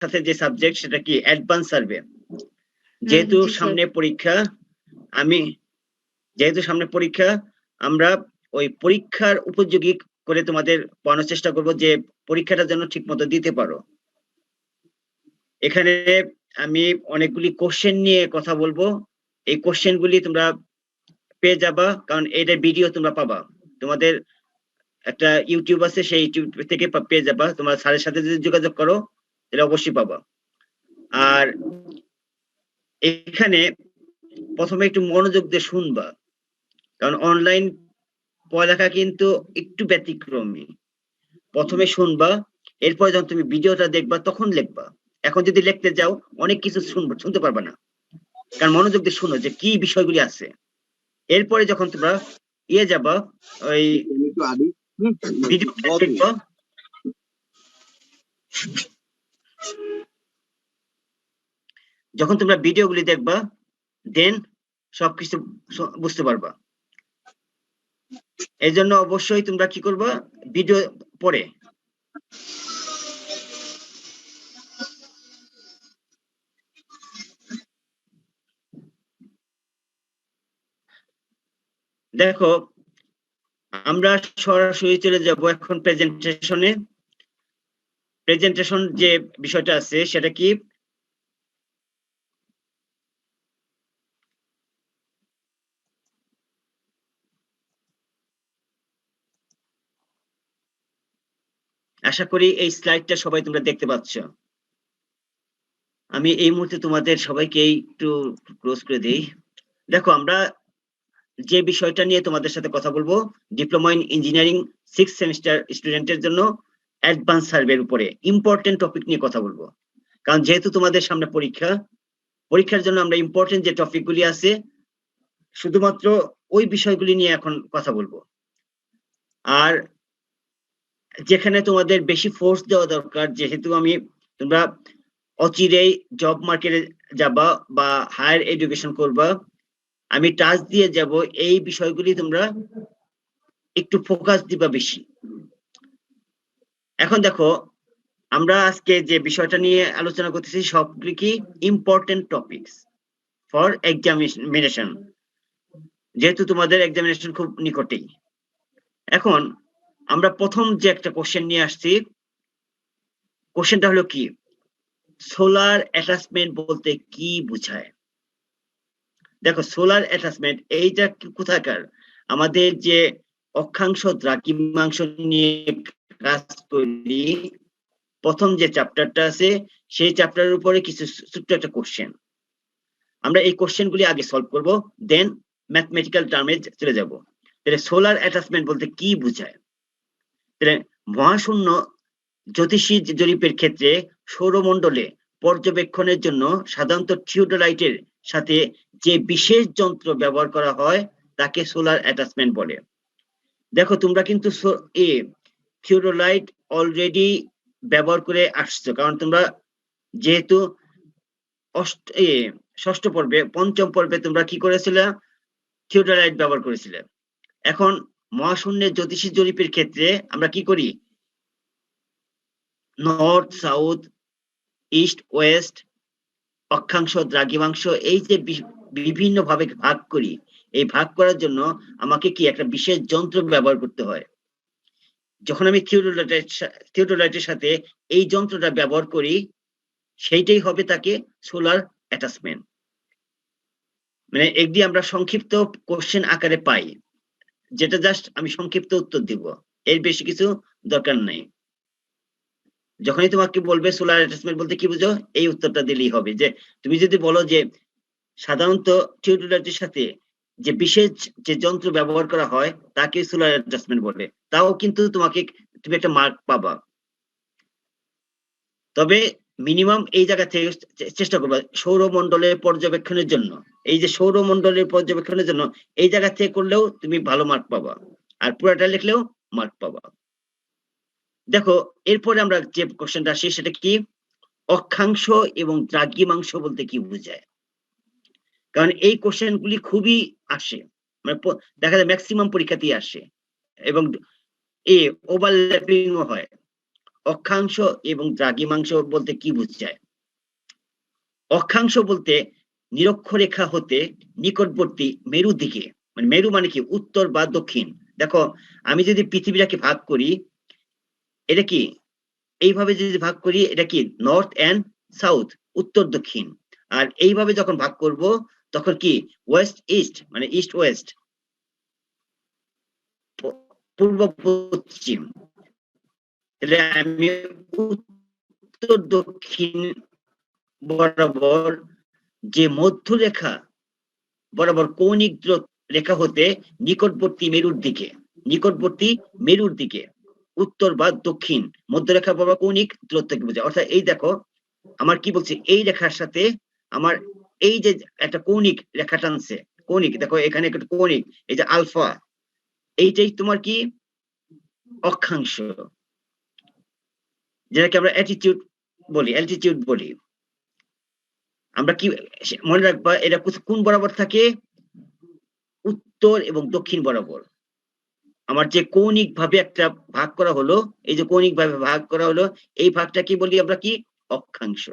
সাথে যে সাবজেক্ট সেটা কি অ্যাডভান্স সার্ভে। যেহেতু সামনে পরীক্ষা আমরা ওই পরীক্ষার উপযোগী করে তোমাদের পড়ানোর চেষ্টা করব যে পরীক্ষাটা যেন ঠিক মতো দিতে পারো। এখানে আমি অনেকগুলি কোশ্চেন নিয়ে কথা বলবো। এই কোশ্চেন গুলি তোমরা পেয়ে যাবা, কারণ এটার ভিডিও তোমরা পাবা। তোমাদের একটা ইউটিউব আছে, সেই ইউটিউব থেকে পেয়ে যাবা। তোমরা স্যারের সাথে যদি যোগাযোগ করো তাহলে অবশ্যই পাবা। আর এখানে প্রথমে একটু মনোযোগ দিয়ে শুনবা, কারণ অনলাইন পড়ালেখা কিন্তু একটু ব্যতিক্রমী। প্রথমে শুনবা, এরপর যখন তুমি ভিডিওটা দেখবা তখন লিখবা। এখন যদি লিখতে যাও অনেক কিছু শুনতে পারবা না, কারণ মনোযোগ দিয়ে শুনো যে কি বিষয়গুলি আছে। এরপরে যখন তোমরা যাবা ওই ভিডিও দেখবা, যখন তোমরা ভিডিওগুলি দেখবা দেন সবকিছু বুঝতে পারবা। এই জন্য অবশ্যই তোমরা কি করবা, ভিডিও পড়ে দেখো। আমরা সরাসরি চলে যাব এখন প্রেজেন্টেশনে। প্রেজেন্টেশন যে বিষয়টা আছে সেটা কি, আশা করি এই স্লাইডটা সবাই তোমরা দেখতে পাচ্ছ। আমি এই মুহূর্তে তোমাদের সবাইকে একটু ক্লোজ করে দেই। দেখো, আমরা যে বিষয়টা নিয়ে তোমাদের সাথে কথা বলবো, diploma in engineering 6th semester স্টুডেন্টের জন্য অ্যাডভান্স সার্ভের উপরে ইম্পর্টেন্ট টপিক নিয়ে কথা বলবো। কারণ যেহেতু তোমাদের সামনে পরীক্ষার জন্য আমরা ইম্পর্টেন্ট যে টপিকগুলি আছে শুধুমাত্র ওই বিষয়গুলি নিয়ে এখন কথা বলবো। আর যেখানে তোমাদের বেশি ফোর্স দেওয়া দরকার, যেহেতু তোমরা অচিরেই জব মার্কেটে যাবা বা হায়ার এডুকেশন করবা, আমি টাচ দিয়ে যাব এই বিষয়গুলি তোমরা একটু ফোকাস দিবা বেশি। এখন দেখো, আমরা আজকে যে বিষয়টা নিয়ে আলোচনা করতেছি সবগুলি কি ইম্পর্টেন্ট টপিকস ফর এক্সামিনেশন, যেহেতু তোমাদের এক্সামিনেশন খুব নিকটেই। এখন আমরা প্রথম যে একটা কোশ্চেন নিয়ে আসছি, কোশ্চেনটা হলো কি, সোলার অ্যাটাচমেন্ট বলতে কি বোঝায়। দেখো, সোলার অ্যাটাচমেন্ট এইটা কোথাকার, আমাদের যে অক্ষাংশ দ্রাঘিমাংশ নিয়ে কাজ করি প্রথম যে চ্যাপ্টারটা আছে সেই চ্যাপ্টারের উপরে কিছু ছোট্ট একটা কোশ্চেন। আমরা এই কোশ্চেনগুলি আগে সলভ করব, দেন ম্যাথমেটিক্যাল টার্মে চলে যাব। তাহলে সোলার অ্যাটাচমেন্ট বলতে কি বোঝায়। তাহলে মহাশূন্য জ্যোতিষী জরিপের ক্ষেত্রে সৌরমণ্ডলে পর্যবেক্ষণের জন্য সাধারণত থিওডোলাইটের সাথে যে বিশেষ যন্ত্র ব্যবহার করা হয় তাকে সোলার অ্যাটাচমেন্ট বলে। দেখো, তোমরা কিন্তু থিওডোলাইট অলরেডি ব্যবহার করে আসছো, কারণ তোমরা যেহেতু ষষ্ঠ পর্বে, পঞ্চম পর্বে তোমরা কি করেছিলে, থিওডোলাইট ব্যবহার করেছিলে। এখন মহাশূন্যের জ্যোতিষী জরিপের ক্ষেত্রে আমরা কি করি, নর্থ সাউথ ইস্ট ওয়েস্ট অক্ষাংশ দ্রাঘিমাংশ এই যে বিভিন্ন ভাবে ভাগ করি, এই ভাগ করার জন্য আমাকে কি একটা বিশেষ যন্ত্র ব্যবহার করতে হয়। যখন আমি থিওডোলাইটের সাথে এই যন্ত্রটা ব্যবহার করি সেইটাই হবে তাকে সোলার অ্যাটাচমেন্ট। মানে একদিন আমরা সংক্ষিপ্ত কোশ্চেন আকারে পাই, যেটা জাস্ট আমি সংক্ষিপ্ত উত্তর দিব, এর বেশি কিছু দরকার নেই। যখনই তোমাকে বলবে সোলার অ্যাটাচমেন্ট বলতে কি বুঝো, এই উত্তরটা দিলেই হবে। যে তুমি যদি বলো যে সাধারণত থিওডোলাইটের সাথে যে বিশেষ যে যন্ত্র ব্যবহার করা হয় তাকে সোলার অ্যাটাচমেন্ট বলে, তাও কিন্তু তুমি একটা মার্ক পাবা। তবে মিনিমাম এই জায়গা থেকে চেষ্টা করবা সৌরমণ্ডলের পর্যবেক্ষণের জন্য, এই যে সৌরমণ্ডলের পর্যবেক্ষণের জন্য এই জায়গা থেকে করলেও তুমি ভালো মার্ক পাবা, আর পুরাটা লিখলেও মার্ক পাবা। দেখো, এরপরে আমরা যে কোশ্চেনটা আসি সেটা কি, অক্ষাংশ এবং দ্রাঘিমাংশ বলতে কি বোঝায়। কারণ এই কোশ্চেনগুলি খুবই আসে, মানে দেখা যায় ম্যাক্সিমাম পরীক্ষাতেই আসে এবং ওভারল্যাপিংও হয়। অক্ষাংশ এবং দ্রাঘিমাংশ বলতে কি বোঝায়? অক্ষাংশ বলতে নিরক্ষরেখা হতে নিকটবর্তী মেরু দিকে, মানে মেরু মানে কি উত্তর বা দক্ষিণ। দেখো আমি যদি পৃথিবীটাকে ভাগ করি, এটা কি এইভাবে যদি ভাগ করি, এটা কি নর্থ এন্ড সাউথ, উত্তর দক্ষিণ। আর এইভাবে যখন ভাগ করব তখন কি ওয়েস্ট ইস্ট, মানে ইস্ট ওয়েস্ট, পূর্ব পশ্চিম। তাহলে আমি উত্তর দক্ষিণ বরাবর যে মধ্যরেখা বরাবর কৌণিক রেখা হতে নিকটবর্তী মেরুর দিকে উত্তর বা দক্ষিণ মধ্যরেখা বরাবর কৌণিক দূরত্বকে বোঝায়। অর্থাৎ এই দেখো আমার কি বলছে, এই রেখার সাথে আমার এই যে একটা কৌণিক রেখা টানছে, কৌণিক, দেখো এখানে একটা কৌণিক, এই যে আলফা, এইটাই তোমার কি অক্ষাংশ, যেটাকে আমরা অ্যালটিটিউড বলি। আমরা কি মনে রাখবা, এটা কোন বরাবর থাকে? উত্তর এবং দক্ষিণ বরাবর। আমার যে কৌণিক ভাবে একটা ভাগ করা হলো, এই যে কৌণিক ভাবে ভাগ করা হলো, এই ভাগটা কি বলি আমরা? কি অক্ষাংশ।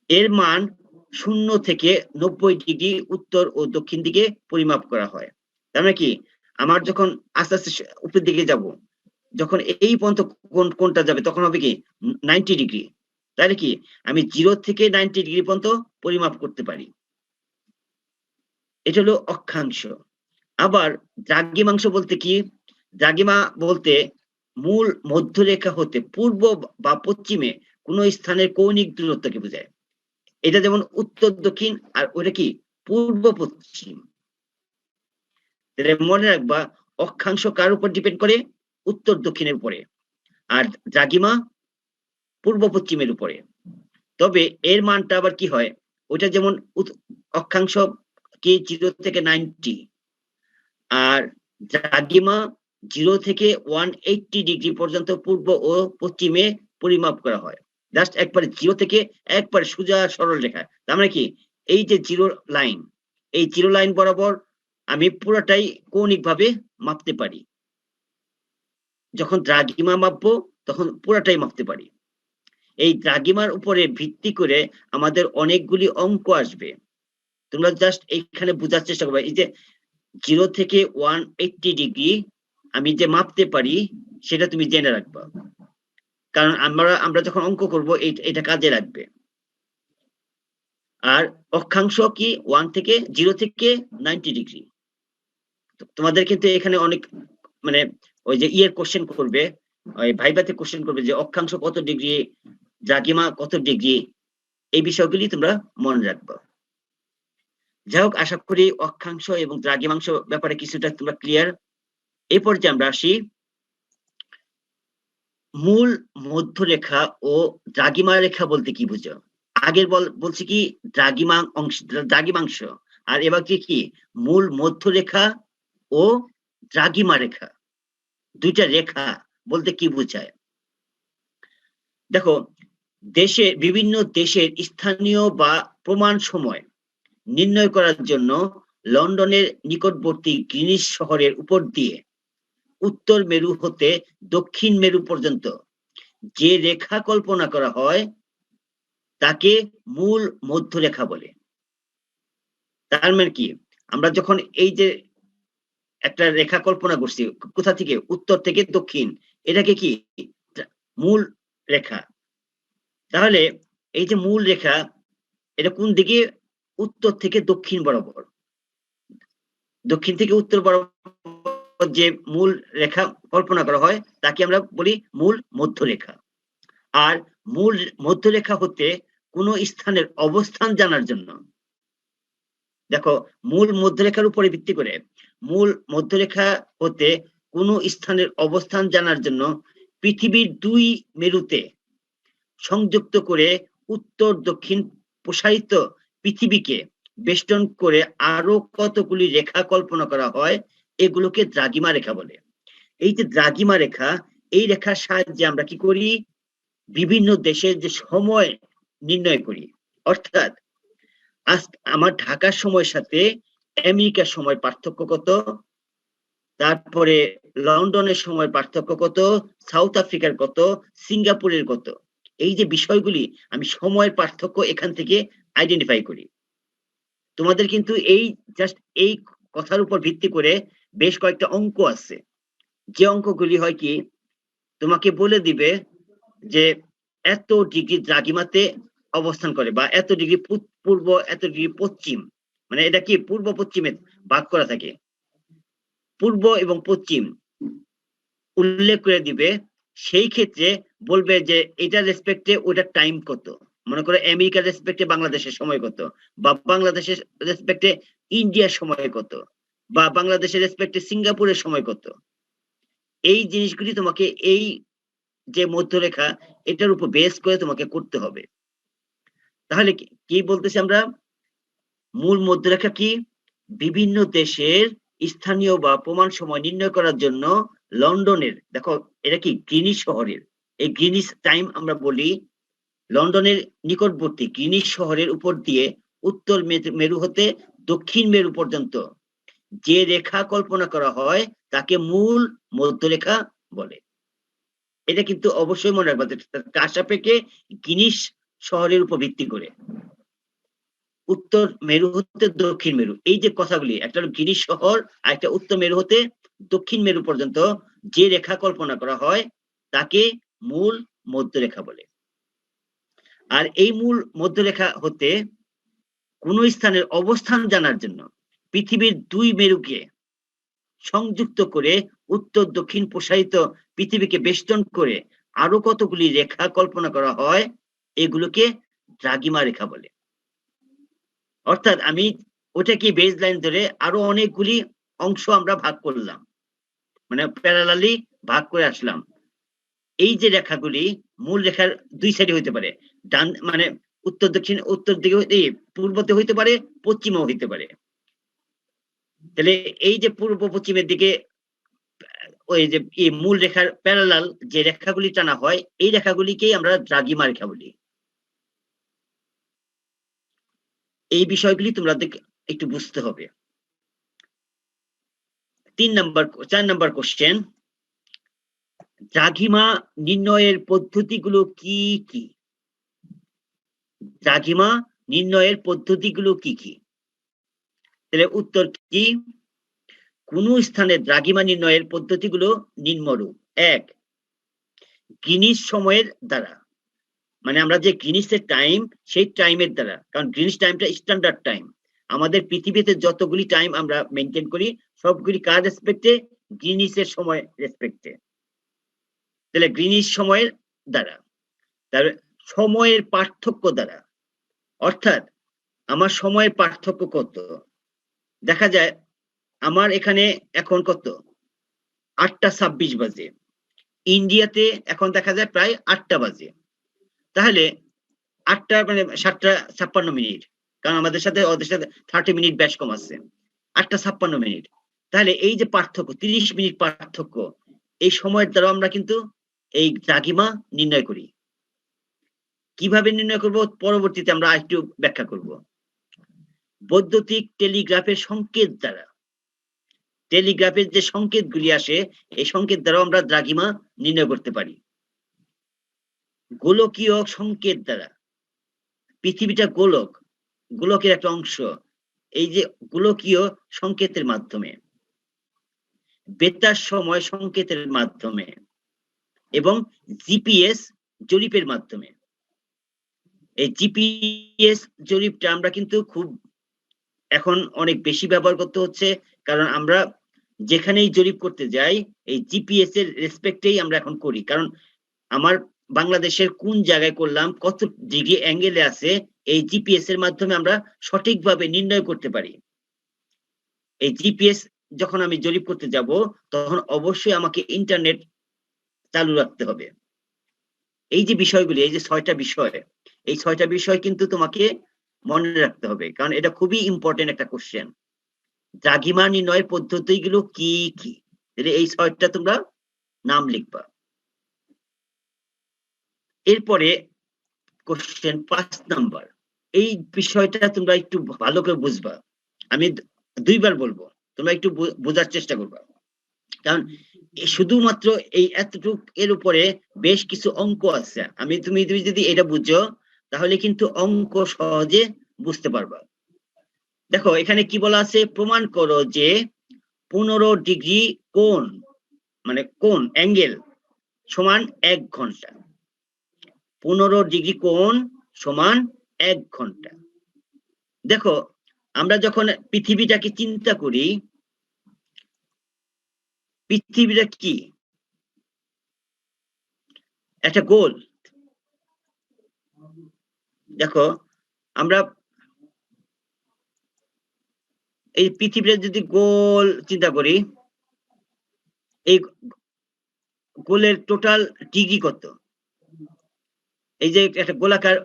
এর মান 0 থেকে 90 ডিগ্রি উত্তর ও দক্ষিণ দিকে পরিমাপ করা হয়। তার মানে কি আমার যখন আস্তে আস্তে উপরের দিকে যাব, যখন এই পর্যন্ত কোনটা যাবে তখন হবে কি 90 ডিগ্রি। তাহলে কি আমি 0 থেকে 90 ডিগ্রি পর্যন্ত পরিমাপ করতে পারি। এটা হলো অক্ষাংশ। আবার দ্রাঘিমাংশ বলতে কি? দ্রাঘিমা বলতে মূল মধ্যরেখা হতে পূর্ব বা পশ্চিমে কোন স্থানের কৌণিক দূরত্বকে বোঝায়। এটা যেমন উত্তর দক্ষিণ, আর ওটা কি পূর্ব পশ্চিম। মনে রাখবা অক্ষাংশ কার উপর ডিপেন্ড করে? উত্তর দক্ষিণের উপরে, আর দ্রাঘিমা পূর্ব পশ্চিমের উপরে। তবে এর মানটা আবার কি হয়, ওইটা যেমন অক্ষাংশ কি 0 থেকে 90, আর দ্রাঘিমা 0 থেকে 180 ডিগ্রি পর্যন্ত পূর্ব ও পশ্চিমে পরিমাপ করা হয়। জাস্ট একবারে 0 থেকে একবারে সোজা সরল রেখা। তার মানে কি এই যে জিরো লাইন, এই জিরো লাইন বরাবর আমি পুরোটাই কৌণিক ভাবে মাপতে পারি। যখন দ্রাঘিমা মাপবো তখন পুরোটাই মাপতে পারি। এই দ্রাঘিমার উপরে ভিত্তি করে আমাদের অনেকগুলি অঙ্ক আসবে। তোমরা জাস্ট এইখানে বোঝার চেষ্টা করবে, এই যে 0 থেকে 180 ডিগ্রি আমি যে মাপতে পারি সেটা তুমি জেনে রাখবা, কারণ আমরা যখন অঙ্ক করব এটা কাজে লাগবে। আর অক্ষাংশ কি 0 থেকে 90 ডিগ্রি। তোমাদের কিন্তু এখানে অনেক মানে ওই যে কোশ্চেন করবে, ওই ভাইভাতে কোশ্চেন করবে যে অক্ষাংশ কত ডিগ্রি, দ্রাঘিমা কত ডিগ্রি, এই বিষয়গুলি তোমরা মনে রাখবা। যাই হোক, আশা করি অক্ষাংশ এবং দ্রাঘিমাংশ ব্যাপারে কিছুটা তোমরা ক্লিয়ার। এই পর্যায়ে আমরা আসি মূল মধ্যরেখা ও দ্রাঘিমা রেখা বলতে কি বুঝো। আগের বলছি কি দ্রাঘিমাংশ, আর এবার কি মূল মধ্যরেখা ও দ্রাঘিমা রেখা, দুইটা রেখা বলতে কি বোঝায়। দেখো বিভিন্ন দেশের স্থানীয় বা প্রমাণ সময় নির্ণয় করার জন্য লন্ডনের নিকটবর্তী গ্রিনিচ শহরের উপর দিয়ে উত্তর মেরু হতে দক্ষিণ মেরু পর্যন্ত যে রেখা কল্পনা করা হয় তাকে মূল মধ্যরেখা বলে। তার মানে কি আমরা যখন এই যে একটা রেখা কল্পনা করছি, কোথা থেকে? উত্তর থেকে দক্ষিণ, এটাকে কি মূল রেখা। তাহলে এই যে মূল রেখা, এটা কোন দিকে? উত্তর থেকে দক্ষিণ বরাবর, দক্ষিণ থেকে উত্তর বরাবর যে মূল রেখা কল্পনা করা হয় তাকে আমরা বলি মূল মধ্যরেখা। আর মূল মধ্যরেখা হতে কোন স্থানের অবস্থান জানার জন্য, দেখো মূল মধ্যরেখার উপরে ভিত্তি করে মূল মধ্যরেখা হতে কোন স্থানের অবস্থান জানার জন্য পৃথিবীর 2 মেরুতে সংযুক্ত করে উত্তর দক্ষিণ প্রসারিত পৃথিবীকে বেষ্টন করে আরো কতগুলি রেখা কল্পনা করা হয়, এগুলোকে দ্রাঘিমা রেখা বলে। এই যে দ্রাঘিমা রেখা, এই রেখার সাহায্যে আমরা কি করি? বিভিন্ন দেশের যে সময় নির্ণয় করি। অর্থাৎ আজ আমার ঢাকার সময়ের সাথে আমেরিকার সময় পার্থক্য কত? তারপরে লন্ডনের সময়ের পার্থক্য কত, সাউথ আফ্রিকার কত, সিঙ্গাপুরের কত। এই যে বিষয়গুলি আমি সময়ের পার্থক্য এখান থেকে আইডেন্টিফাই করি। তোমাদের কিন্তু এই জাস্ট এই কথার উপর ভিত্তি করে বেশ কয়েকটা অঙ্ক আছে, যে অঙ্কগুলি হয় কি তোমাকে বলে দিবে যে এত ডিগ্রি দ্রাঘিমাতে অবস্থান করে, বা এত ডিগ্রি পূর্ব, এত ডিগ্রি পশ্চিম, মানে এটা কি পূর্ব পশ্চিমে ভাগ করা থাকে, পূর্ব এবং পশ্চিম উল্লেখ করে দিবে। সেই ক্ষেত্রে বলবে যে এটার রেসপেক্টে ওটার টাইম কত, মনে করো আমেরিকার রেসপেক্টে বাংলাদেশের সময় কত, বা বাংলাদেশের রেসপেক্টে ইন্ডিয়ার সময় কত, বা বাংলাদেশের রেসপেক্টে সিঙ্গাপুরের সময় কত। এই জিনিসগুলি তোমাকে এই যে মধ্যরেখা এটার উপর বেস করে তোমাকে করতে হবে। তাহলে কি বলতেছি আমরা, মূল মধ্যরেখা কি, বিভিন্ন দেশের স্থানীয় বা প্রমাণ সময় নির্ণয় করার জন্য লন্ডনের, দেখো এটা কি গ্রিনিচ শহরের, এই গ্রিনিচ টাইম আমরা বলি, লন্ডনের নিকটবর্তী গ্রিনিচ শহরের উপর দিয়ে উত্তর মেরু হতে দক্ষিণ মেরু পর্যন্ত যে রেখা কল্পনা করা হয় তাকে মূল মধ্যরেখা বলে। এটা কিন্তু অবশ্যই মনে রাখবা, কার সাপেক্ষে, গ্রিনিচ শহরের উপর ভিত্তি করে, উত্তর মেরু হতে দক্ষিণ মেরু, এই যে কথাগুলি, একটা হলো গ্রিনিচ শহর আর একটা উত্তর মেরু হতে দক্ষিণ মেরু পর্যন্ত যে রেখা কল্পনা করা হয় তাকে মূল মধ্যরেখা বলে। আর এই মূল মধ্যরেখা হতে কোন স্থানের অবস্থান জানার জন্য পৃথিবীর দুই মেরুকে সংযুক্ত করে উত্তর দক্ষিণ প্রসারিত পৃথিবীকে বেষ্টন করে আরো কতগুলি রেখা কল্পনা করা হয়, এগুলোকে দ্রাঘিমা রেখা বলে। অর্থাৎ আমি ওটাকে বেজ লাইন ধরে আরো অনেকগুলি অংশ আমরা ভাগ করলাম, মানে প্যারালালি ভাগ করে আসলাম। এই যে রেখাগুলি মূল রেখার দুই সাইডে হইতে পারে, ডান মানে উত্তর দক্ষিণ, উত্তর দিকে পূর্বতে হইতে পারে, পশ্চিমেও হইতে পারে। তাহলে এই যে পূর্ব পশ্চিমের দিকে ওই যে মূল রেখার প্যারালাল যে রেখাগুলি টানা হয়, এই রেখাগুলিকেই আমরা দ্রাঘিমা রেখা বলি। এই বিষয়গুলি তোমরা একটু বুঝতে হবে। 4 নাম্বার কোশ্চেন, দ্রাঘিমা নির্ণয়ের পদ্ধতিগুলো কি কি? দ্রাঘিমা নির্ণয়ের পদ্ধতিগুলো কি কি? তাহলে উত্তর কি, কোন স্থানের দ্রাঘিমা নির্ণয়ের পদ্ধতিগুলো নিম্নরূপ। 1, গ্রিনিচ সময়ের দ্বারা, মানে আমরা যে গ্রিনিচের টাইম, সেই টাইমের দ্বারা, কারণ গ্রিনিচ টাইমটা স্ট্যান্ডার্ড টাইম। আমাদের পৃথিবীতে যতগুলি টাইম আমরা মেনটেন করি সবগুলি কার রেসপেক্টে, গ্রিনিচের সময় রেসপেক্টে। তাহলে গ্রিনিচ সময়ের দ্বারা, তার সময়ের পার্থক্য দ্বারা, অর্থাৎ আমার সময়ের পার্থক্য কত, দেখা যায় আমার এখানে এখন কত 8:26 বাজে, ইন্ডিয়াতে এখন দেখা যায় প্রায় 8টা বাজে। তাহলে 8টা মানে 7:56, কারণ আমাদের সাথে ওদের সাথে 30 মিনিট বেশ কম আছে, 8:56। তাহলে এই যে পার্থক্য 30 মিনিট পার্থক্য, এই সময়ের দ্বারা আমরা কিন্তু এই দ্রাঘিমা নির্ণয় করি। কিভাবে নির্ণয় করব পরবর্তীতে আমরা একটু ব্যাখ্যা করব। বৈদ্যুতিক টেলিগ্রাফের সংকেত দ্বারা, টেলিগ্রাফের যে সংকেতগুলি আসে এই সংকেত দ্বারা আমরা দ্রাঘিমা নির্ণয় করতে পারি। গোলকীয় সংকেত দ্বারা, পৃথিবীটা গোলক, গোলকের একটা অংশ, এই যে গোলকীয় সংকেতের মাধ্যমে, বেতার সময় সংকেতের মাধ্যমে, এবং জিপিএস জরিপের মাধ্যমে। এই জিপিএস জরিপটা আমরা কিন্তু খুব এখন অনেক বেশি ব্যবহার করতে হচ্ছে, কারণ আমরা যেখানেই জরিপ করতে যাই এই জিপিএস এর রেসপেক্টেই আমরা এখন করি, কারণ আমার বাংলাদেশের কোন জায়গায় করলাম, কত ডিগ্রি অ্যাঙ্গেলে আছে, এই জিপিএস এর মাধ্যমে আমরা সঠিকভাবে নির্ণয় করতে পারি। এই জিপিএস যখন আমি জরিপ করতে যাব তখন অবশ্যই আমাকে ইন্টারনেট চালু রাখতে হবে। এই যে বিষয়গুলি, এই যে 6টা বিষয়, এই 6টা বিষয় কিন্তু তোমাকে মনে রাখতে হবে, কারণ এটা খুবই ইম্পর্টেন্ট একটা কোশ্চেন। দ্রাঘিমা নির্ণয়ের পদ্ধতিগুলো কি কি, এই 6টা তোমরা নাম লিখবা। এরপরে কোশ্চেন 5 নাম্বার, এই বিষয়টা তোমরা একটু ভালো করে বুঝবা, আমি 2বার বলবো, তোমরা একটু বোঝার চেষ্টা করবা। কারণ শুধুমাত্র এই এতটুক এর উপরে বেশ কিছু অঙ্ক আছে, তুমি যদি এটা বুঝো তাহলে কিন্তু অঙ্ক সহজে বুঝতে পারবা। দেখো এখানে কি বলা আছে, প্রমাণ করো যে 15 ডিগ্রি কোণ মানে কোণ অ্যাঙ্গেল সমান 1 ঘন্টা। 15 ডিগ্রি কোণ সমান 1 ঘন্টা। দেখো আমরা যখন পৃথিবীটাকে চিন্তা করি, পৃথিবীটা কি একটা গোল। দেখো আমরা এই পৃথিবীটা যদি গোল চিন্তা করি, এই গোলের টোটাল ডিগ্রি কত? এই যে একটা গোলাকার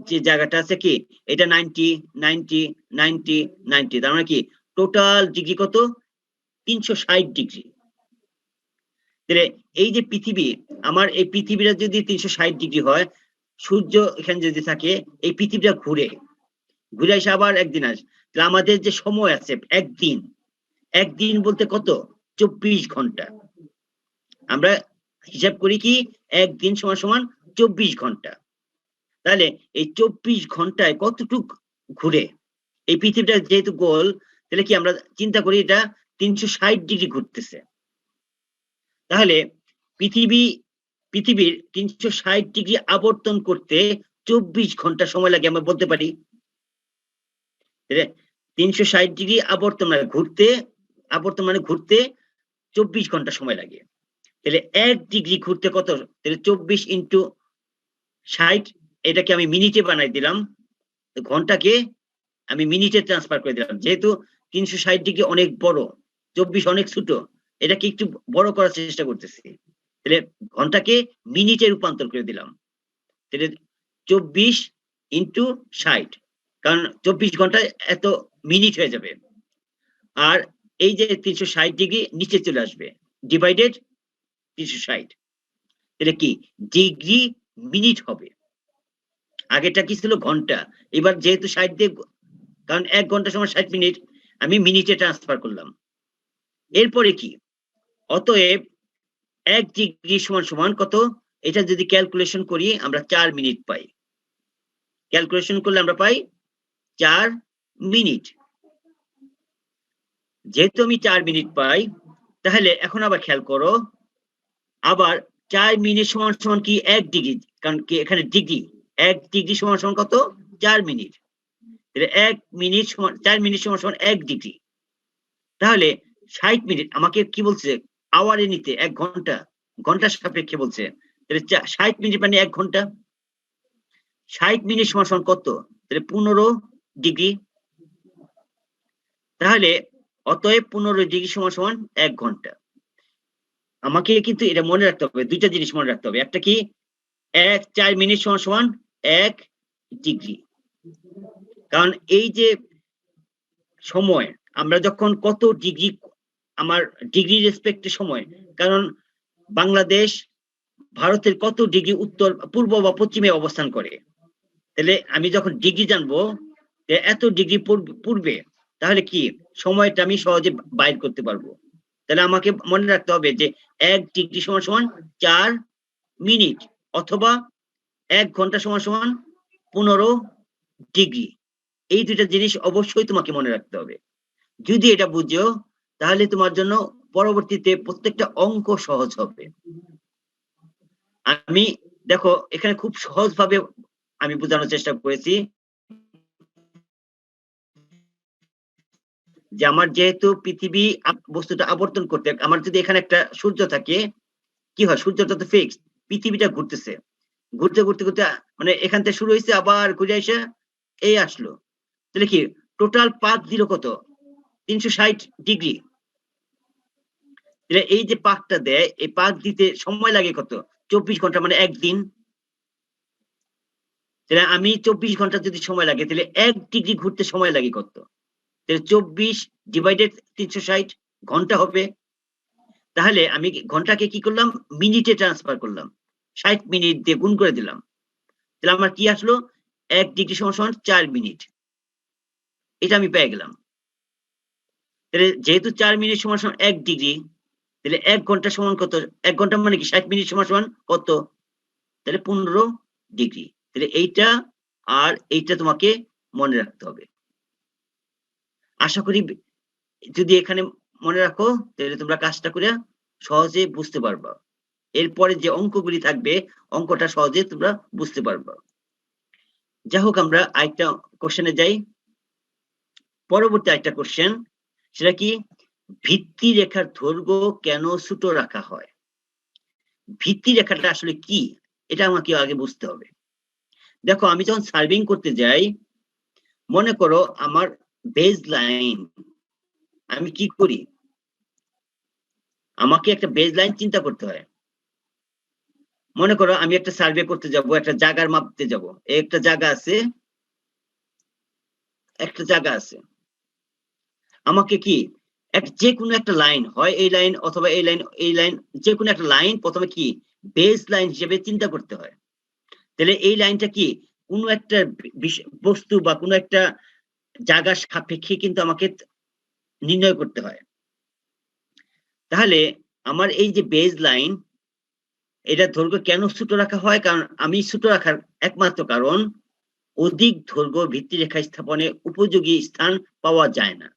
যে জায়গাটা আছে কি, এটা 90 90 90 90, তার মানে কি টোটাল ডিগ্রি কত? 360 ডিগ্রি। তাহলে এই যে পৃথিবী, আমার এই পৃথিবীটা যদি 360 ডিগ্রি হয়, সূর্য এখানে যদি থাকে, এই পৃথিবীটা ঘুরে ঘুরে এসে আবার একদিন আসে, তাহলে আমাদের যে সময় আছে একদিন, একদিন বলতে কত? 24 ঘন্টা। আমরা হিসাব করি কি একদিন সমান সমান 24 ঘন্টা। তাহলে এই 24 ঘন্টায় কতটুক ঘুরে এই পৃথিবীটা যেহেতু গোল, তাহলে কি আমরা চিন্তা করি এটা 360 ডিগ্রি ঘুরতেছে। তাহলে পৃথিবীর 360 ডিগ্রি আবর্তন করতে 24 ঘন্টা সময় লাগে, আমরা বলতে পারি। 360 ডিগ্রি আবর্তন মানে ঘুরতে 24 ঘন্টা সময় লাগে। তাহলে 1 ডিগ্রি ঘুরতে কত? তাহলে 24 ইন্টু 60, এটাকে আমি মিনিটে বানাই দিলাম, ঘন্টাকে আমি মিনিটে ট্রান্সফার করে দিলাম। যেহেতু 360 ডিগ্রি অনেক বড়, 24 অনেক ছোট, এটাকে একটু বড় করার চেষ্টা করতেছি। তাহলে ঘন্টাকে মিনিটে রূপান্তর করে দিলাম। তাহলে 24 ইন্টু 60, কারণ 24 ঘন্টায় এত মিনিট হয়ে যাবে। আর এই যে 360 ডিগ্রি নিচে চলে আসবে, ডিভাইডেড 360, তাহলে কি ডিগ্রি মিনিট হবে। আগেটা কি ছিল? ঘন্টা। এবার যেহেতু 60 দিয়ে, কারণ 1 ঘন্টা সমান 60 মিনিট, আমি মিনিটে ট্রান্সফার করলাম। এরপরে কি? অতএব 1 ডিগ্রি সমান সমান কত? এটা যদি ক্যালকুলেশন করি আমরা 4 মিনিট পাই। ক্যালকুলেশন করলে আমরা পাই 4 মিনিট। যেহেতু আমি 4 মিনিট পাই, তাহলে এখন আবার খেয়াল করো, আবার 4 মিনিট সমান সমান কি 1 ডিগ্রি, কারণ কি এখানে ডিগ্রি, 1 ডিগ্রি সমান সমান কত? 4 মিনিট। তাহলে 1 মিনিট সমান 4 মিনিট সমান সমান 1 ডিগ্রি। তাহলে 60 মিনিট আমাকে কি বলছে? আওয়ারে নিতে, 1 ঘন্টা, ঘন্টার সাপেক্ষে বলছে। তাহলে 60 মিনিট মানে 1 ঘন্টা। 60 মিনিট সমান সমান কত? তাহলে 15 ডিগ্রি। তাহলে অতএব 15 ডিগ্রি সমান সমান 1 ঘন্টা। আমাকে কিন্তু এটা মনে রাখতে হবে, দুইটা জিনিস মনে রাখতে হবে। একটা কি, 4 মিনিট সমান সমান 1 ডিগ্রি। কারণ এই যে সময়, আমরা যখন কত ডিগ্রি, আমার ডিগ্রি রেসপেক্টে সময়, কারণ বাংলাদেশ ভারতের কত ডিগ্রি উত্তর, পূর্ব বা পশ্চিমে অবস্থান করে, তাহলে আমি যখন ডিগ্রি জানবো এত ডিগ্রি পূর্বে, তাহলে কি সময়টা আমি সহজে বাইর করতে পারবো। তাহলে আমাকে মনে রাখতে হবে যে 1 ডিগ্রি সমান সমান 4 মিনিট, অথবা 1 ঘন্টা সমান সমান 15 ডিগ্রি। এই দুইটা জিনিস অবশ্যই তোমাকে মনে রাখতে হবে। যদি এটা বুঝো, তাহলে তোমার জন্য পরবর্তীতে প্রত্যেকটা অঙ্ক সহজ হবে। আমি দেখো এখানে খুব সহজভাবে আমি বোঝানোর চেষ্টা করেছি যে আমার যেহেতু পৃথিবী বস্তুটা আবর্তন করতে, আমার যদি এখানে একটা সূর্য থাকে, কি হয়? সূর্যটা তো ফিক্সড, পৃথিবীটা ঘুরতেছে, ঘুরতে ঘুরতে ঘুরতে মানে এখান থেকে শুরু হয়েছে, আবার ঘুরে এসে এই আসলো। তাহলে কি টোটাল পাক দিল কত? 360 ডিগ্রি। তাহলে এই যে পাকটা দেয়, এই পাক দিতে সময় লাগে কত? 24 ঘন্টা, মানে একদিন। তাহলে আমি 24 ঘন্টা যদি সময় লাগে, তাহলে 1 ডিগ্রি ঘুরতে সময় লাগে কত? তাহলে 24 ডিভাইডেড 360 ঘন্টা হবে। তাহলে আমি ঘন্টাকে কি করলাম? মিনিটে ট্রান্সফার করলাম, 60 মিনিট দিয়ে গুণ করে দিলাম। তাহলে আমার কি আসলো? 1 ডিগ্রি সমান সমান 4 মিনিট। এটা আমি পেয়ে গেলাম। তাহলে যেহেতু 4 মিনিট সমান সমান 1 ডিগ্রি, তাহলে 1 ঘন্টা সমান কত? 1 ঘন্টা মানে কি 60 মিনিট সমান কত? তাহলে 15 ডিগ্রি। তাহলে এইটা আর এইটা তোমাকে মনে রাখতে হবে। আশা করি যদি এখানে মনে রাখো তাহলে তোমরা কাজটা করে সহজে বুঝতে পারবা। এরপরে যে অঙ্কগুলি থাকবে অঙ্কটা সহজে তোমরা বুঝতে পারবা। যাই হোক আমরা আরেকটা কোশ্চেনে যাই। পরবর্তী আরেকটা কোশ্চেন, সেটা কি? ভিত্তি রেখার দৈর্ঘ্য কেন ছোট রাখা হয়? ভিত্তি রেখাটা আসলে কি? এটা আমাকে আগে বুঝতে হবে। দেখো আমি যখন সার্ভিং করতে যাই, মনে করো আমার বেজ লাইন, আমি কি করি? আমাকে একটা বেজ লাইন চিন্তা করতে হয়। মনে করো আমি একটা সার্ভে করতে যাব, একটা জায়গার মাপতে যাব। একটা জায়গা আছে, একটা জায়গা আছে। আমাকে কি যে কোনো একটা লাইন হয়, এই লাইন অথবা এই লাইন, এই লাইন, যে কোনো একটা লাইন প্রথমে কি বেস লাইন হিসেবে চিন্তা করতে হয়। তাহলে এই লাইনটা কি কোনো একটা বস্তু বা কোনো একটা জায়গার সাপেক্ষে কিন্তু আমাকে নির্ণয় করতে হয়। তাহলে আমার এই যে বেজ লাইন, এটা দৈর্ঘ্য কেন ছোট রাখা হয়? কারণ আমি ছোট রাখার একমাত্র কারণ, অধিক দৈর্ঘ্য ভিত্তিরেখা স্থাপনে উপযোগী স্থান পাওয়া যায় না।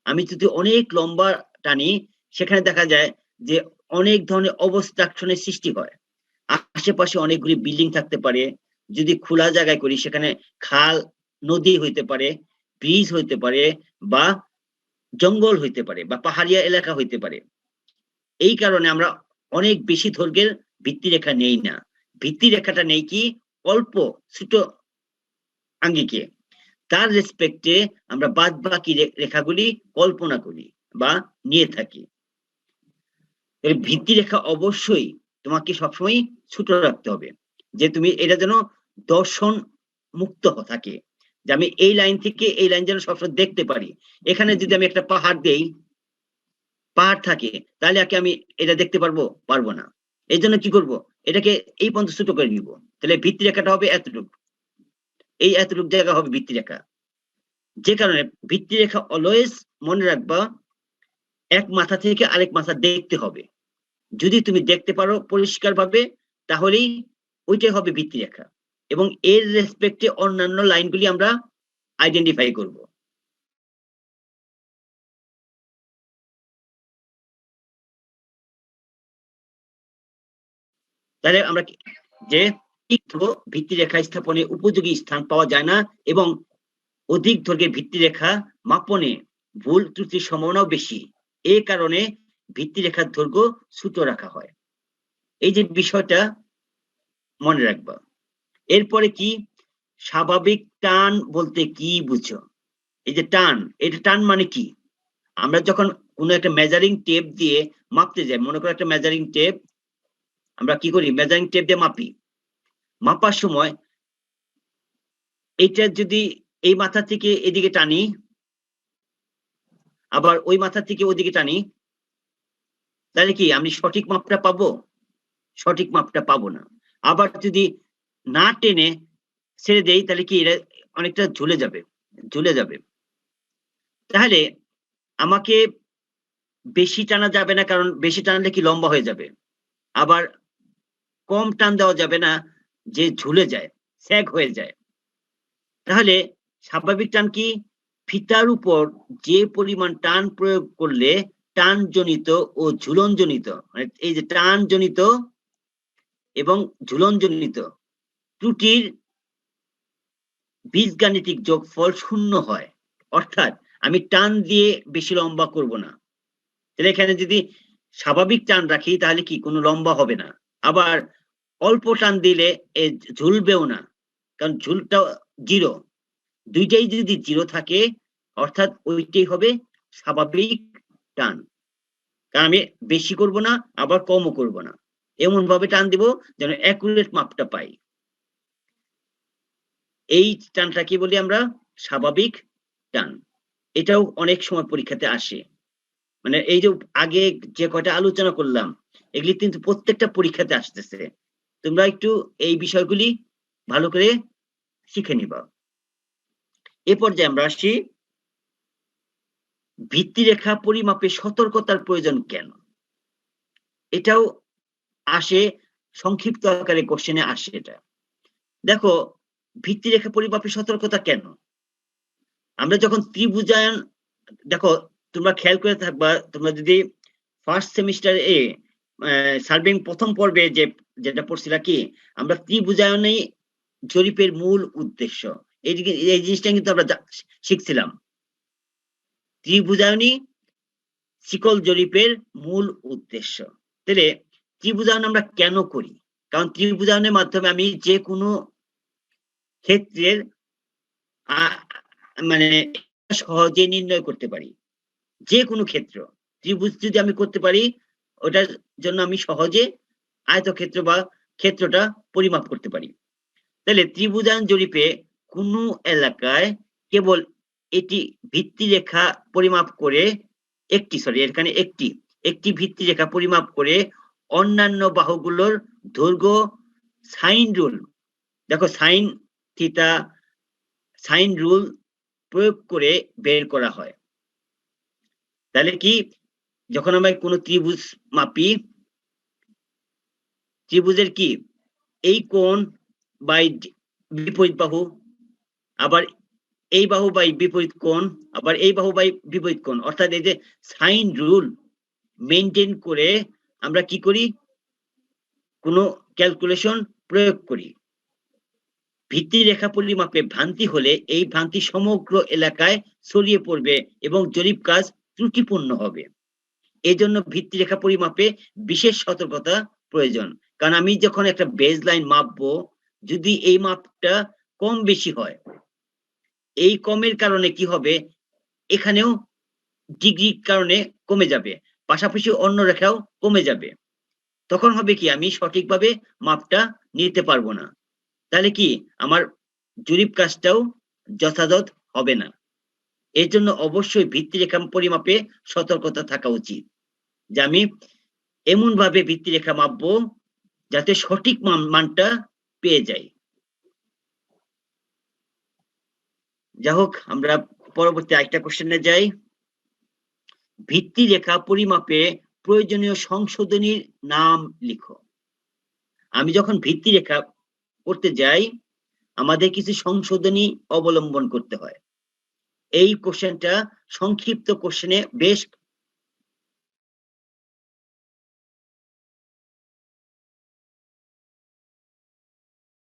আমি যদি অনেক লম্বা টানি, সেখানে দেখা যায় যে অনেক ধরনের অবস্ট্রাকশনের সৃষ্টি হয়। আশেপাশে অনেকগুলি বিল্ডিং থাকতে পারে। যদি খোলা জায়গায় করি সেখানে খাল, নদী হইতে পারে, ব্রিজ হইতে পারে, বা জঙ্গল হইতে পারে, বা পাহাড়িয়া এলাকা হইতে পারে। এই কারণে আমরা অনেক বেশি দৈর্ঘ্যের ভিত্তিরেখা নেই না। ভিত্তিরেখাটা নেই কি অল্প ছোট আঙ্গিকে। তার রেসপেক্টে আমরা বাদ বাকি রেখাগুলি কল্পনা করি বা নিয়ে থাকি। ভিত্তি রেখা অবশ্যই তোমাকে সবসময় ছোট রাখতে হবে, যে তুমি এটা যেন দর্শন মুক্ত থাকে, যে আমি এই লাইন থেকে এই লাইন যেন সবসময় দেখতে পারি। এখানে যদি আমি একটা পাহাড় দেই, পাহাড় থাকে, তাহলে আমি এটা দেখতে পারবো না। এই জন্য কি করব, এটাকে এই পর্যন্ত ছোট করে নিব। তাহলে ভিত্তি রেখাটা হবে এতটুকু, এই এতটুকু জায়গা হবে ভিত্তি রেখা। যে কারণে ভিত্তি রেখা অলওয়েজ মনে রাখবা, এক মাথা থেকে আরেক মাথা দেখতে হবে। যদি তুমি দেখতে পারো পরিষ্কার ভাবে, তাহলেই ওইটাই হবে ভিত্তি রেখা, এবং এর রেসপেক্টে অন্যান্য লাইনগুলি আমরা আইডেন্টিফাই করব। তাহলে আমরা যে ভিত্তি রেখা স্থাপনে উপযোগী স্থান পাওয়া যায় না, এবং অধিক দৈর্ঘ্যের ভিত্তি রেখা মাপনে ভুল ত্রুটির সম্ভাবনাও বেশি। এই কারণে ভিত্তি রেখার দৈর্ঘ্য ছোট রাখা হয়। এই যে বিষয়টা মনে রাখবা। এরপরে কি, স্বাভাবিক টান বলতে কি বুঝো? এই যে টান, এটা টান মানে কি? আমরা যখন কোনো একটা মেজারিং টেপ দিয়ে মাপতে যাই, মনে করো একটা মেজারিং টেপ, আমরা কি করি, মেজারিং টেপ দিয়ে মাপি। মাপার সময় এটা যদি এই মাথা থেকে এদিকে টানি, আবার ওই মাথা থেকে ওদিকে টানি, তাহলে কি আমি সঠিক মাপটা পাবো? সঠিক মাপটা পাবো না। আবার যদি না টেনে ছেড়ে দেই, তাহলে কি এটা অনেকটা ঝুলে যাবে। তাহলে আমাকে বেশি টানা যাবে না, কারণ বেশি টানলে কি লম্বা হয়ে যাবে। আবার কম টান দেওয়া যাবে না, যে ঝুলে যায়, স্যাগ হয়ে যায়। তাহলে স্বাভাবিক টান কি, ফিতার উপর যে পরিমাণ টান প্রয়োগ করলে টানজনিত ও ঝুলনজনিত, মানে এই যে টানজনিত এবং ঝুলনজনিত ত্রুটির বীজগাণিতিক যোগফল 0 হয়। অর্থাৎ আমি টান দিয়ে বেশি লম্বা করব না। তাহলে এখানে যদি স্বাভাবিক টান রাখি, তাহলে কি কোনো লম্বা হবে না। আবার অল্প টান দিলে ঝুলবেও না, কারণ ঝুলটা জিরো। দুইটাই যদি জিরো থাকে, অর্থাৎ ওইটাই হবে স্বাভাবিক টান। কারণ আমি বেশি করব না, আবার কমও করব না, এমন ভাবে টান দিব যেন অ্যাকুরেট মাপটা পাই। এই টানটা কি বলি আমরা, স্বাভাবিক টান। এটাও অনেক সময় পরীক্ষাতে আসে। মানে এই যে আগে যে কয়টা আলোচনা করলাম, এগুলি কিন্তু প্রত্যেকটা পরীক্ষাতে আসতেছে। তোমরা একটু এই বিষয়গুলি ভালো করে শিখে নিবা। এ পর্যায়ে আমরা আসি, ভিত্তিরেখা পরিমাপে সতর্কতার প্রয়োজন কেন? এটাও আসে সংক্ষিপ্ত আকারে কোশ্চেনে আসে। এটা দেখো ভিত্তিরেখা পরিমাপের সতর্কতা কেন? আমরা যখন ত্রিভুজায়ন, দেখো তোমরা খেয়াল করে থাকবা, তোমরা যদি ফার্স্ট সেমিস্টারে সার্ভিং প্রথম পর্বে যেটা পড়ছিলা কি, আমরা ত্রিভুজায়নেই জরিপের মূল উদ্দেশ্য, এই জিনিসটা কিন্তু আমরা শিখছিলাম। ত্রিভুজায়নই শিকল জরিপের মূল উদ্দেশ্য। তাহলে ত্রিভুজায়ন আমরা কেন করি? কারণ ত্রিভুজায়নের মাধ্যমে আমি যে কোনো ক্ষেত্রের মানে সহজে নির্ণয় করতে পারি। যে কোনো ক্ষেত্র ত্রিভুজ যদি আমি করতে পারি, ওটার জন্য আমি সহজে আয়তক্ষেত্র বা ক্ষেত্রটা পরিমাপ করতে পারি। তাহলে ত্রিভুজায়ন জরিপে কোনো এলাকায় কেবল এটি ভিত্তিরেখা পরিমাপ করে এখানে একটি ভিত্তিরেখা পরিমাপ করে অন্যান্য বাহুগুলোর দৈর্ঘ্য সাইন রুল, দেখো সাইন থিটা, সাইন রুল প্রয়োগ করে বের করা হয়। তাহলে কি, যখন আমরা কোনো ত্রিভুজ মাপি, ত্রিভুজের কি এই কোণ বাই বিপরীত বাহু, আবার এই বাহু বাই বিপরীত কোণ, আবার এই বাহু বাই বিপরীত কোণ, অর্থাৎ এই যে সাইন রুল মেনটেন করে আমরা কি করি, কোনো ক্যালকুলেশন প্রয়োগ করি। ভিত্তিরেখা পরিমাপে ভ্রান্তি হলে এই ভ্রান্তি সমগ্র এলাকায় ছড়িয়ে পড়বে এবং জরিপ কাজ ত্রুটিপূর্ণ হবে। এজন্য ভিত্তিরেখা পরিমাপে বিশেষ সতর্কতা প্রয়োজন। কারণ আমি যখন একটা বেজ লাইন মাপবো, যদি এই মাপটা কম বেশি হয়, এই কমের কারণে কি হবে, এখানেও ডিগ্রির কারণে কমে যাবে, পাশাপাশি অন্য রেখাও কমে যাবে। তখন হবে কি, আমি সঠিকভাবে মাপটা নিতে পারবো না। তাহলে কি আমার জরিপ কাজটাও যথাযথ হবে না। এর জন্য অবশ্যই ভিত্তিরেখা পরিমাপে সতর্কতা থাকা উচিত, যে আমি এমন ভাবে ভিত্তিরেখা মাপবো যাতে সঠিক মানটা পেয়ে যাই। যাই হোক, আমরা পরবর্তী আরেকটা কোশ্চেনে যাই। ভিত্তিরেখা পরিমাপে প্রয়োজনীয় সংশোধনীর নাম লিখো। আমি যখন ভিত্তিরেখা করতে যাই, আমাদের কিছু সংশোধনী অবলম্বন করতে হয়। এই কোশ্চেনটা সংক্ষিপ্ত কোশ্চেনে বেশ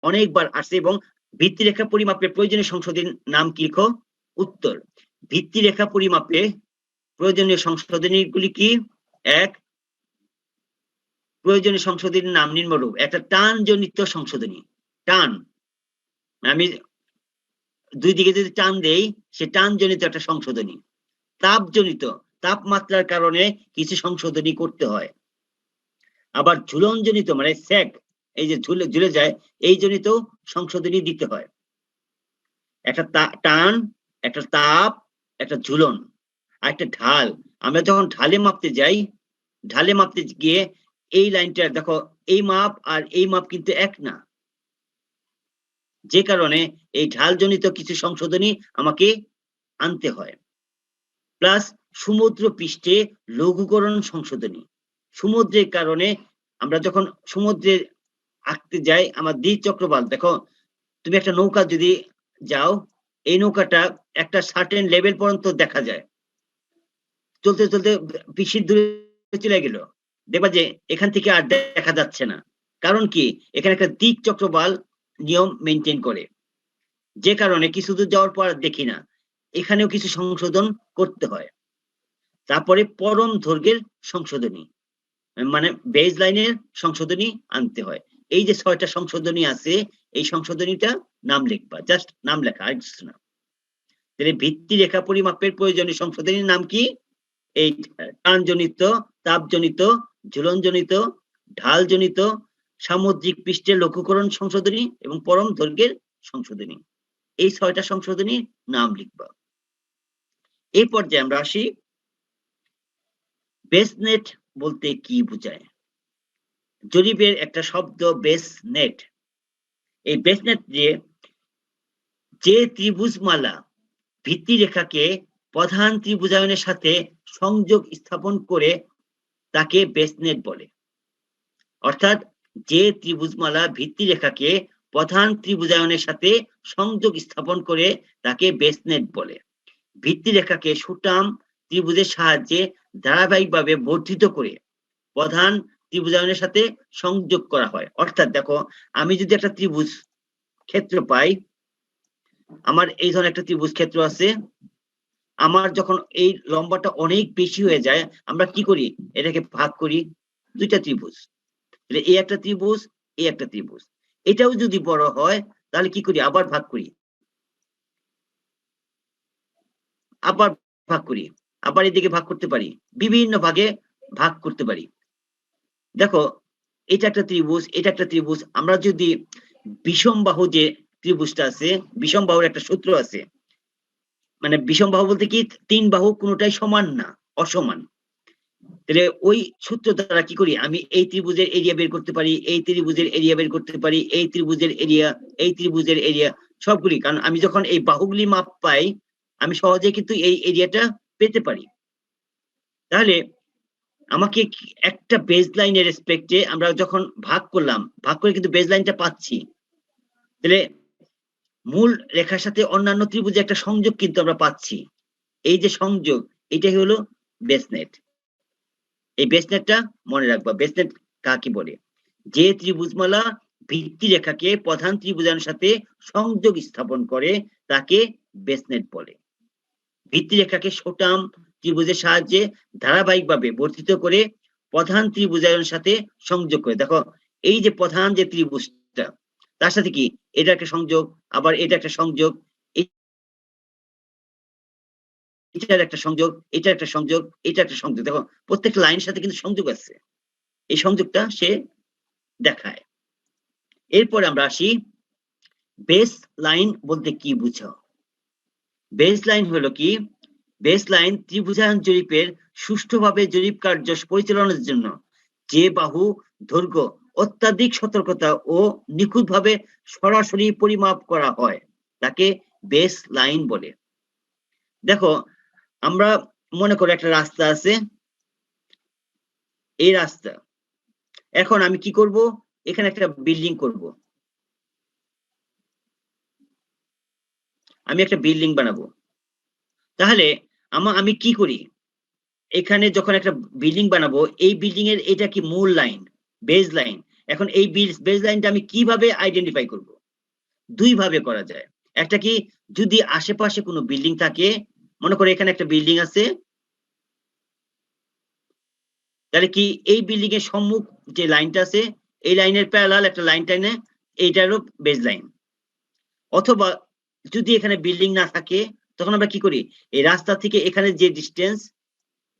অনেকবার আসছে। এবং ভিত্তিরেখা পরিমাপে প্রয়োজনীয় সংশোধনীর নাম কি লিখো? উত্তর, ভিত্তিরেখা পরিমাপে প্রয়োজনীয় সংশোধনীগুলি কি? এক, প্রয়োজনীয় সংশোধনীর নাম নিম্নরূপ। একটা টানজনিত সংশোধনী, টান, আমি দুই দিকে যদি টান দেই, সে টানজনিত একটা সংশোধনী। তাপজনিত, তাপমাত্রার কারণে কিছু সংশোধনী করতে হয়। আবার ঝুলনজনিত মানে সেক, এই যে ঝুলে যায়, এই জনিত সংশোধনী দিতে হয়। একটা টান, একটা তাপ, একটা ঝুলন, আর একটা ঢাল। আমরা যখন ঢালে মাপতে যাই, ঢালে মাপতে গিয়ে এই লাইনটা দেখো, এই মাপ আর এই মাপ কিন্তু এক না, যে কারণে এই ঢালজনিত কিছু সংশোধনী আমাকে আনতে হয়। প্লাস সমুদ্র পৃষ্ঠে লঘুকরণ সংশোধনী। সমুদ্রের কারণে আমরা যখন সমুদ্রে আঁকতে যাই, আমার দ্বিচক্রবাল, দেখো তুমি একটা নৌকা যদি যাও, এই নৌকাটা একটা সার্টেন লেভেল পর্যন্ত দেখা যায়, চলতে চলতে পিছিয়ে দূরে চলে গেল, দেখবা যে এখান থেকে আর দেখা যাচ্ছে না। কারণ কি, এখানে একটা দিক চক্রবাল নিয়ম মেনটেন করে, যে কারণে কিছু দূর যাওয়ার পর দেখি না, এখানেও কিছু সংশোধন করতে হয়। তারপরে পরম দৈর্ঘ্যের সংশোধনী, মানে বেজ লাইনের সংশোধনী আনতে হয়। এই যে 6টা সংশোধনী আছে, এই সংশোধনীটা নাম লিখবা, জাস্ট নাম লেখা, আর কিছু না। তাহলে ভিত্তিরেখা পরিমাপের প্রয়োজনীয় সংশোধনীর নাম কি? এই টানজনিত, তাপজনিত, ঝুলনজনিত, ঢালজনিত, সামুদ্রিক পৃষ্ঠের লঘুকরণ সংশোধনী এবং পরম দৈর্ঘ্যের সংশোধনী। এই 6টা সংশোধনীর নাম লিখবা। এই পর্যায়ে আমরা আসি, বেসনেট বলতে কি বোঝায়? জরিপের একটা শব্দ বেসনেট। এই বেসনেট যে ত্রিভুজমালা ভিত্তিরেখাকে প্রধান ত্রিভুজায়নের সাথে সংযোগ স্থাপন করে, তাকে বেসনেট বলে। অর্থাৎ যে ত্রিভুজমালা ভিত্তি রেখাকে প্রধান ত্রিভুজায়নের সাথে সংযোগ স্থাপন করে তাকে বেসনেট বলে। ভিত্তি রেখাকে সুটাম ত্রিভুজের সাহায্যে ধারাবাহিকভাবে বর্ধিত করে প্রধান ত্রিভুজায়নের সাথে সংযোগ করা হয়। অর্থাৎ দেখো, আমি যদি একটা ত্রিভুজ ক্ষেত্র পাই, আমার এই ধরনের একটা ত্রিভুজ ক্ষেত্র আছে, আমার যখন এই লম্বাটা অনেক বেশি হয়ে যায়, আমরা কি করি, এটাকে ভাগ করি দুইটা ত্রিভুজ, তাহলে এই একটা ত্রিভুজ, এই একটা ত্রিভুজ। এটাও যদি বড় হয় তাহলে কি করি, আবার ভাগ করি, আবার ভাগ করি, আবার এদিকে ভাগ করতে পারি, বিভিন্ন ভাগে ভাগ করতে পারি। দেখো, এটা একটা ত্রিভুজ, এটা একটা ত্রিভুজ। আমরা যদি বিষমবাহু যে ত্রিভুজটা আছে, বিষমবাহুর একটা সূত্র আছে, মানে বিষমবাহু বলতে কি, তিন বাহু কোনোটাই সমান না, অসমান। তাহলে ওই সূত্র দ্বারা কি করি, আমি এই ত্রিভুজের এরিয়া বের করতে পারি, এই ত্রিভুজের এরিয়া বের করতে পারি, এই ত্রিভুজের এরিয়া, এই ত্রিভুজের এরিয়া, সবগুলি। কারণ আমি যখন এই বাহুগুলি মাপ পাই, আমি সহজে কিন্তু এই এরিয়াটা পেতে পারি। তাহলে আমাকে একটা বেজ লাইনের রেসপেক্টে আমরা যখন ভাগ করলাম, ভাগ করে কিন্তু বেজ লাইনটা পাচ্ছি, তাহলে মূল রেখার সাথে অন্যান্য ত্রিভুজে একটা সংযোগ কিন্তু আমরা পাচ্ছি। এই যে সংযোগ, এটাই হলো বেসনেট। এই বেসনেটটা মনে রাখবা, বেসনেট কাকে বলে, যে ত্রিভুজমালা ভিত্তি রেখাকে প্রধান ত্রিভুজায়নের সাথে সংযোগ স্থাপন করে তাকে বেসনেট বলে। ভিত্তি রেখাকে সোটাম ত্রিভুজের সাহায্যে ধারাবাহিকভাবে বর্ধিত করে প্রধান ত্রিভুজায়নের সাথে সংযোগ করে। দেখো, এই যে প্রধান যে ত্রিভুজটা, তার সাথে কি এটা একটা সংযোগ, আবার এটা একটা সংযোগ, এটার একটা সংযোগ, এটা একটা সংযোগ, এটা একটা সংযোগ। দেখো, প্রত্যেকটা লাইনের সাথে কিন্তু সংযোগ আছে, এই সংযোগটা সে দেখায়। এরপরে আমরা আসি, বেস লাইন বলতে কি বুঝো। বেস লাইন হলো কি, বেস লাইন ত্রিভুজায়ন জরিপের সুষ্ঠুভাবে জরিপ কার্য পরিচালনার জন্য যে বাহু দৈর্ঘ্য অত্যাধিক সতর্কতা ও নিখুঁতভাবে সরাসরি পরিমাপ করা হয় তাকে বেস লাইন বলে। দেখো, আমরা মনে করি একটা রাস্তা আছে, এই রাস্তা, এখন আমি কি করব, এখানে একটা বিল্ডিং করব, আমি একটা বিল্ডিং বানাবো। তাহলে আমি কি করি, এখানে যখন একটা বিল্ডিং বানাবো, এই বিল্ডিং এর এটা কি মূল লাইন, বেজ লাইন। এখন এই বেজ লাইনটা আমি কিভাবে আইডেন্টিফাই করব, দুই ভাবে করা যায়। একটা কি, যদি আশেপাশে কোনো বিল্ডিং থাকে, মনে করে এখানে একটা বিল্ডিং আছে, তাহলে কি এই বিল্ডিং এর সম্মুখ যে লাইনটা আছে, এই লাইনের প্যারালাল একটা লাইন টাইনে, এইটারও বেজ লাইন। অথবা যদি এখানে বিল্ডিং না থাকে, তখন আমরা কি করি, এই রাস্তা থেকে এখানে যে ডিস্টেন্স,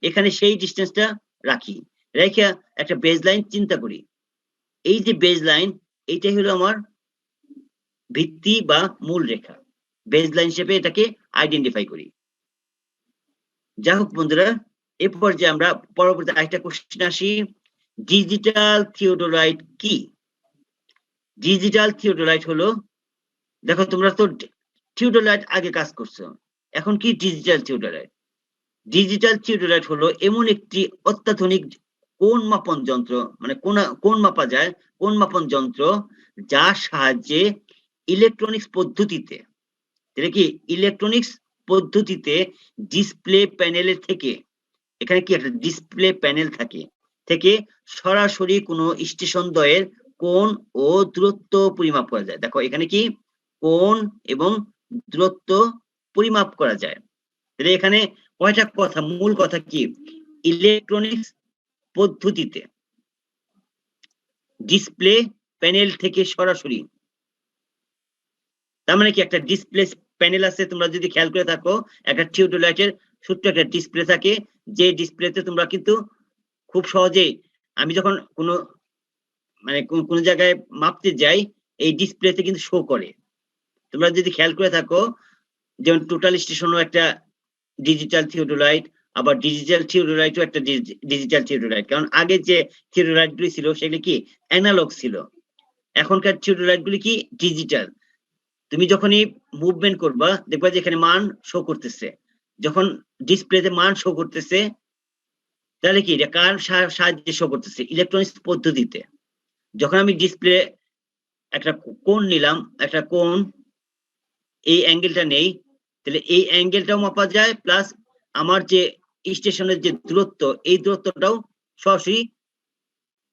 এখানে সেই ডিস্টেন্সটা রাখি, রেখে একটা বেজ লাইন চিন্তা করি। এই যে বেজ লাইন, এইটাই হলো আমার ভিত্তি বা মূল রেখা, বেজ লাইন হিসেবে এটাকে আইডেন্টিফাই করি। যাই হোক বন্ধুরা, এরপর যে আমরা পরবর্তী আরেকটা কোশ্চেন আসি, ডিজিটাল থিওডোলাইট কি? ডিজিটাল থিওডোলাইট হলো, দেখো তোমরা তো থিওডোলাইট আগে কাজ করছো, এখন কি ডিজিটাল থিওডোলাইট? ডিজিটাল থিওডোলাইট হলো এমন একটি অত্যাধুনিক কোণ মাপন যন্ত্র, মানে কোণ মাপা যায়, কোণ মাপন যন্ত্র, যার সাহায্যে ইলেকট্রনিক্স পদ্ধতিতে, এটা কি ইলেকট্রনিক্স পদ্ধতিতে ডিসপ্লে প্যানেলের থেকে, এখানে কি একটা ডিসপ্লে প্যানেল থাকে, থেকে সরাসরি কোনো স্টেশন দ্বয়ের কোণ ও দূরত্ব পরিমাপ করা যায়। দেখো, এখানে কি কোণ এবং দূরত্ব পরিমাপ করা যায়। তাহলে এখানে কয়টা কথা, মূল কথা কি, ইলেকট্রনিক্স পদ্ধতিতে ডিসপ্লে প্যানেল থেকে সরাসরি, তার মানে কি একটা ডিসপ্লে প্যানেল আছে, তোমরা যদি খেয়াল করে থাকো, একটা থিওডোলাইটের ছোট্ট একটা ডিসপ্লে থাকে, যে ডিসপ্লেতে তোমরা কিন্তু খুব সহজেই, আমি যখন কোনো মানে কোন জায়গায় মাপতে যাই, এই ডিসপ্লেতে কিন্তু শো করে। তোমরা যদি খেয়াল করে থাকো, যেমন টোটাল স্টেশনও একটা ডিজিটাল থিওডোলাইট, আবার ডিজিটাল থিওডোলাইটও একটা ডিজিটাল থিওডোলাইট। কারণ আগে যে থিওডোলাইট গুলি ছিল সেগুলি কি অ্যানালগ ছিল, এখনকার থিওডোলাইট গুলি কি ডিজিটাল। তুমি যখনই মুভমেন্ট করবা, দেখবা যে এখানে মান শো করতেছে, যখন ডিসপ্লেতে মান শো করতেছে, তাহলে কি এটা কার সাহায্যে শো করতেছে, ইলেকট্রনিক্স পদ্ধতিতে। যখন আমি ডিসপ্লে একটা কোণ নিলাম, একটা কোণ এই অ্যাঙ্গেলটা নেই, তাহলে এই অ্যাঙ্গেলটাও মাপা যায়, প্লাস আমার যে স্টেশনের যে দূরত্ব, এই দূরত্বটাও সরাসরি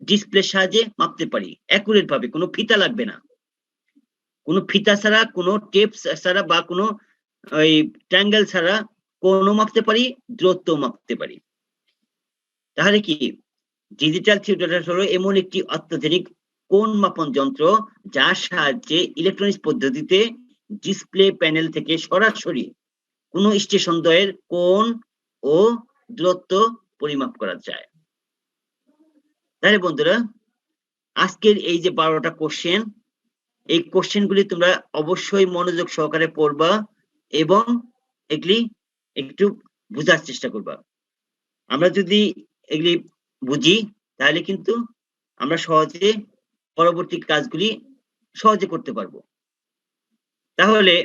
ডিসপ্লের সাহায্যে মাপতে পারি অ্যাকুরেট ভাবে, কোনো ফিতা লাগবে না, কোনো ফিতা ছাড়া, কোনো টেপ ছাড়া বা কোনো ওই ট্রায়াঙ্গেল ছাড়া কোণও মাপতে পারি, দূরত্ব মাপতে পারি। তাহলে কি ডিজিটাল থিওটার হলো এমন একটি অত্যাধুনিক কোণ মাপন যন্ত্র যার সাহায্যে ইলেকট্রনিক্স পদ্ধতিতে ডিসপ্লে প্যানেল থেকে সরাসরি কোনো স্টেশন দ্বয়ের কোণ ও দূরত্ব পরিমাপ করা যায়। তাহলে বন্ধুরা, আজকের এই যে 12টা কোশ্চেন, এই কোশ্চেনগুলি তোমরা অবশ্যই মনোযোগ সহকারে পড়বা এবং এগুলি একটু বোঝার চেষ্টা করবা। আমরা যদি এগুলি বুঝি তাহলে কিন্তু আমরা সহজে পরবর্তী কাজগুলি সহজে করতে পারবো। তাহলে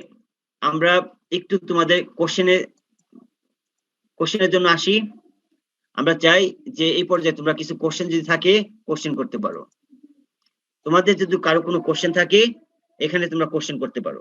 আমরা একটু তোমাদের কোশ্চেনের জন্য আসি। আমরা চাই যে এই পর্যায়ে তোমরা কিছু কোশ্চেন যদি থাকে কোশ্চেন করতে পারো। তোমাদের যদি কারো কোনো কোশ্চেন থাকে এখানে তোমরা কোশ্চেন করতে পারো।